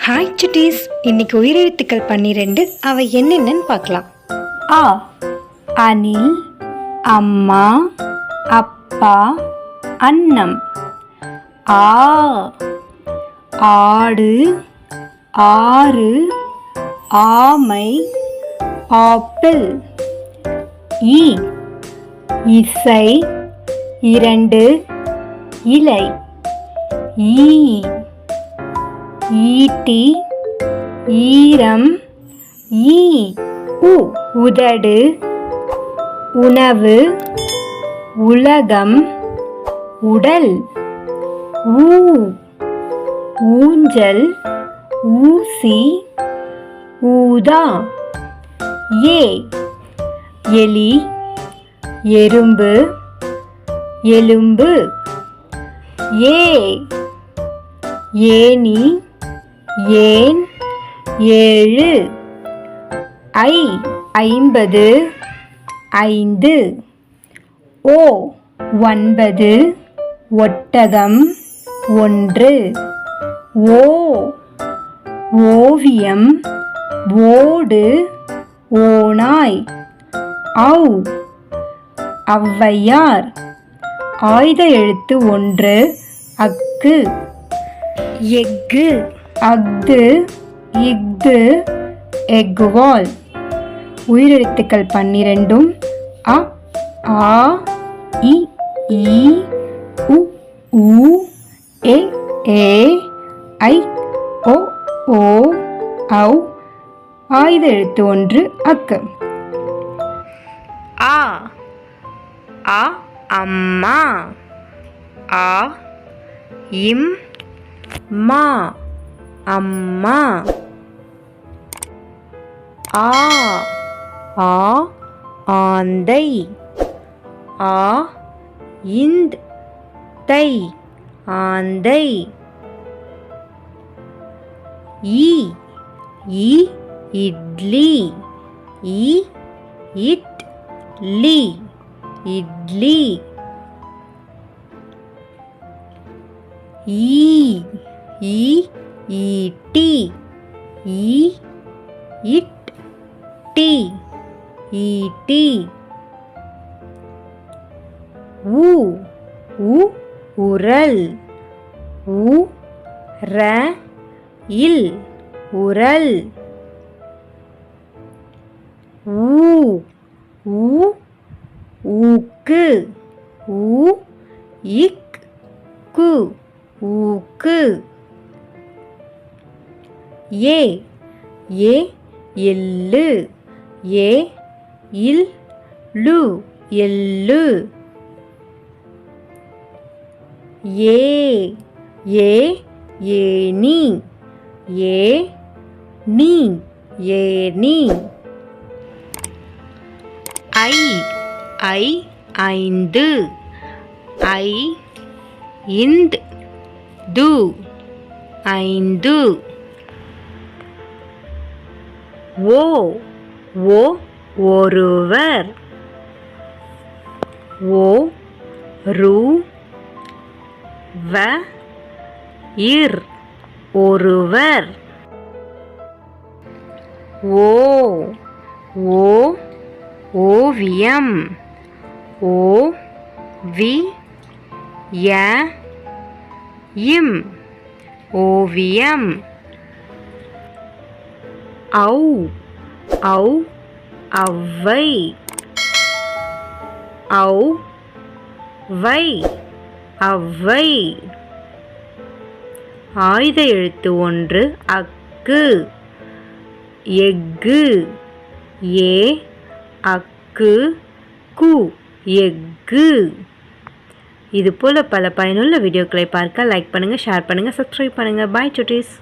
Hi சுட்டீஸ், இன்னைக்கு உயிரெழுத்துக்கள் 12 அவை என்னென்னு பார்க்கலாம். ஆ அணில், அம்மா, அப்பா, அன்னம். ஆ ஆடு, ஆறு, ஆமை, ஆப்பிள். இ இசை, 2 இலை. ஈ ஈட்டி, ஈரம், ஈ உதடு, உணவு, உலகம், உடல். ஊஞ்சல், ஊசி, ஊதா. எலி, எறும்பு, எலும்பு. ஏணி, ஏன், 7. 50, 5. 9 ஒட்டகம், 1. ஓவியம், ஓடு, ஓநாய். ஔவையார். ஆயுத எழுத்து 1 அக்கு. எக்கு, அஃது, இஃது, எக்குவால். உயிரெழுத்துக்கள் 12 அ, ஆ, இ, ஈ, உ, ஊ, ஏ, ஐ, ஓ, ஔ. ஆயுத எழுத்து 1 அக்கு. ஆ அம்மா, ஆ இம் மா, அம்மா. ஆந்தை, தை, ஆந்தை. இட்லி, இட்லி. ஈட்டி, ஈட்டி. உரல், உரல். ஊக்கு, ஊக்கு. எள்ளு, எள்ளு. ஏணி, ஏணி. 5 5. ஒருவர், ஒருவர். ஓவியம், ஓவியம். ஔவை, ஔவை. ஆயுத எழுத்து 1 அக்கு. எக்கு, அக்கு, எக்கு. இது போல பல பயனுள்ள வீடியோக்களை பார்க்க லைக் பண்ணுங்க, ஷேர் பண்ணுங்க, சப்ஸ்கிரைப் பண்ணுங்க. பாய் சுட்டீஸ்.